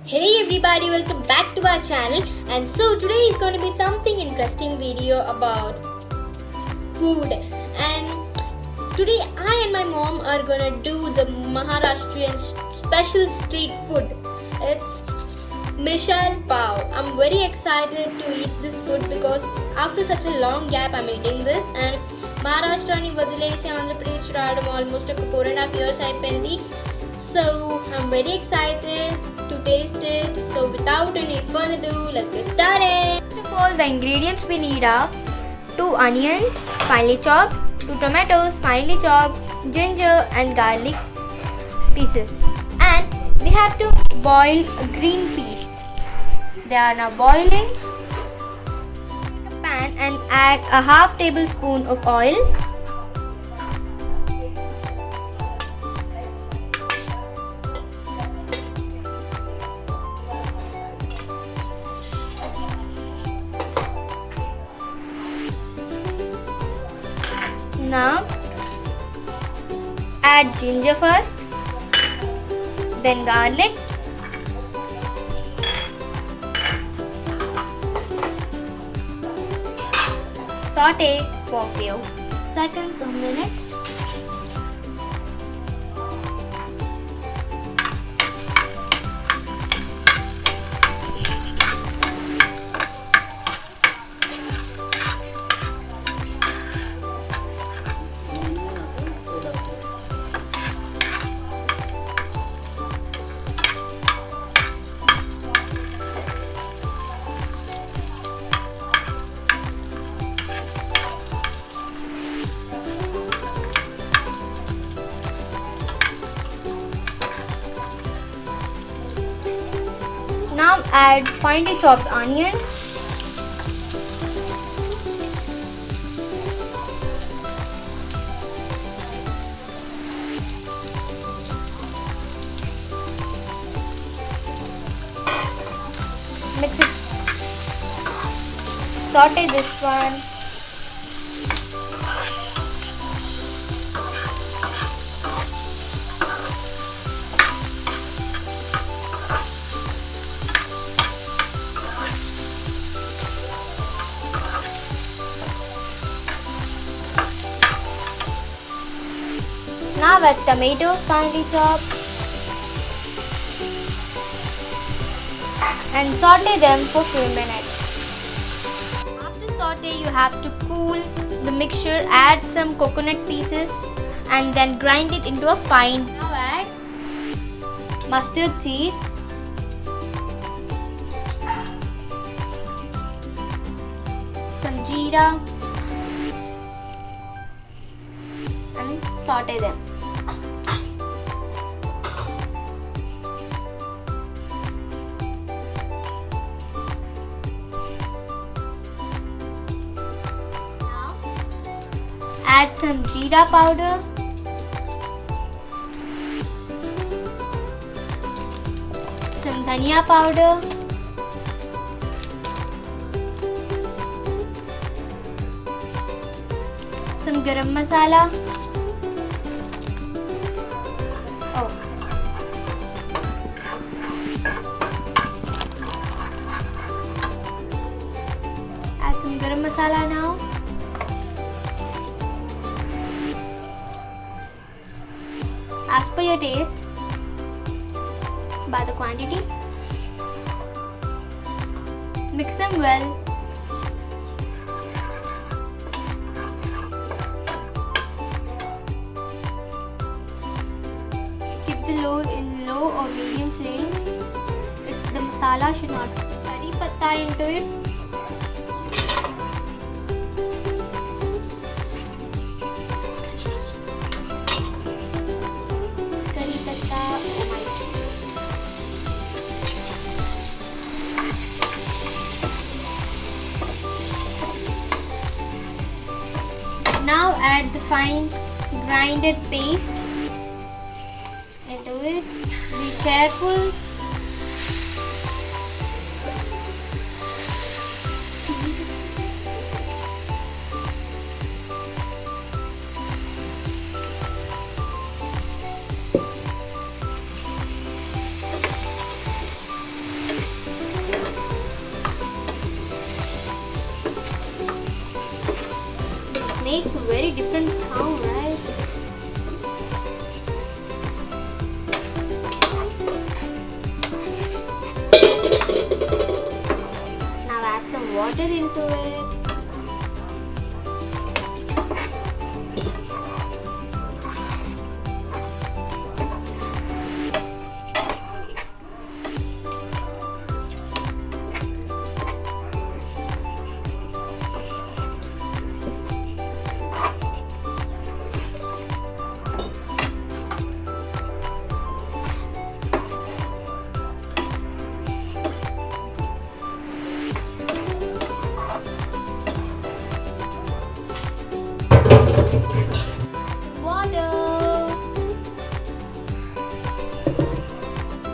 Hey everybody, welcome back to our channel. And so today is going to be something interesting video about food. And today I and my mom are going to do the Maharashtrian special street food. It's Mishal Pav. I'm very excited to eat this food because after such a long gap I'm eating this. And Maharashtra వదిలేసి ఆంధ్రప్రదేశ్ రావడం almost ఒక 4.5 years అయిపోయింది. So I'm very excited to taste it. So without any further ado, let's get started. First of all, the ingredients we need are 2 onions finely chopped, 2 tomatoes finely chopped, ginger and garlic pieces, and we have to boil a green peas. They are now boiling. Take a pan and add a half tablespoon of oil. Now add ginger first, then garlic, saute for a few seconds or minutes. Now add finely chopped onions, mix it, saute this one. Now add tomatoes finely chopped and saute them for few minutes. After saute, you have to cool the mixture, add some coconut pieces and then grind it into a fine. Now add mustard seeds, some jeera and saute them. Add some jeera powder, some dhania powder, some garam masala. Add some garam masala now. As per your taste, by the quantity. Mix them well. Keep the in low or medium flame. The masala should not curry patta into it. Now add the fine grinded paste into it. Be careful. makes a very different sound, right? Now add some water into it.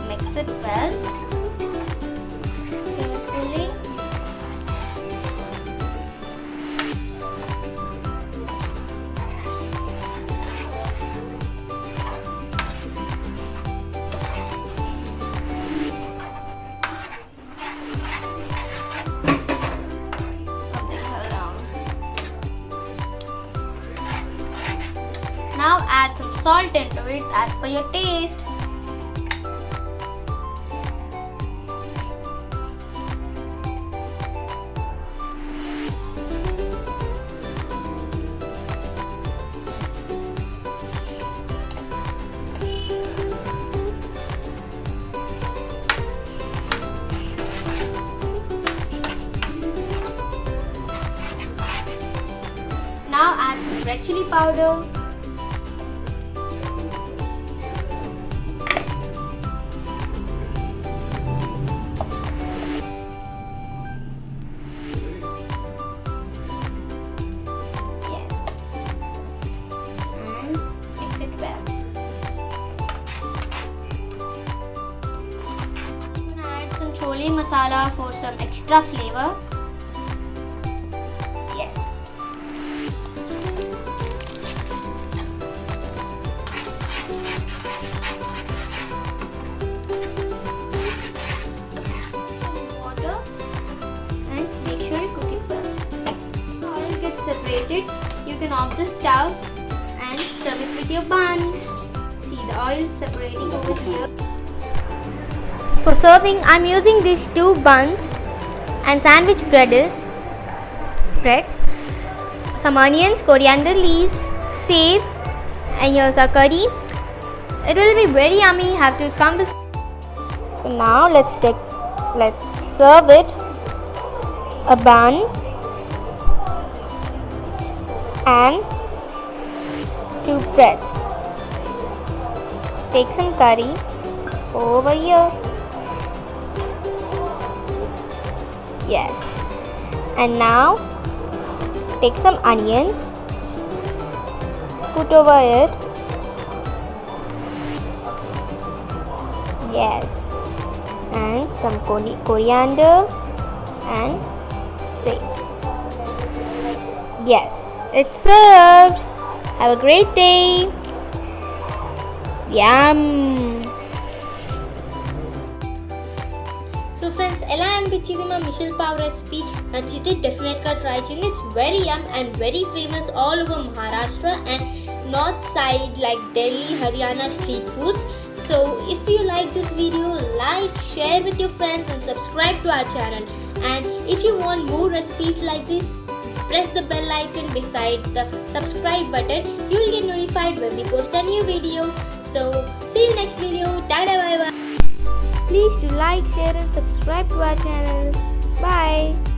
Mix it well carefully. Now add some salt into it as per your taste. Now add some red chili powder. Chole masala for some extra flavor. Yes. Water and make sure you cook it well. The oil gets separated. You can off the stove and serve it with your bun. See, the oil is separating over here. For serving, I'm using these two buns and sandwich breads, some onions, coriander leaves, save, and here's our curry. It will be very yummy. Have to come to. So now let's serve it a bun and two breads. Take some curry over here. Yes. And now take some onions, put over it. Yes. And some coriander and save. Yes. It's served. Have a great day. Yum. So friends, ఎలా అనిపించింది మా Mitchell pav recipe? నచ్చితే డెఫినెట్గా try చేయండి. It's very yum and very famous all over Maharashtra and north side like Delhi, Haryana street foods. So if you like this video, like, share with your friends and subscribe to our channel. And if you want more recipes like this, press the bell icon beside the subscribe button. You will get notified when we post a new video. So see you next video. Tada, bye bye. Please do like, share and subscribe to our channel. Bye.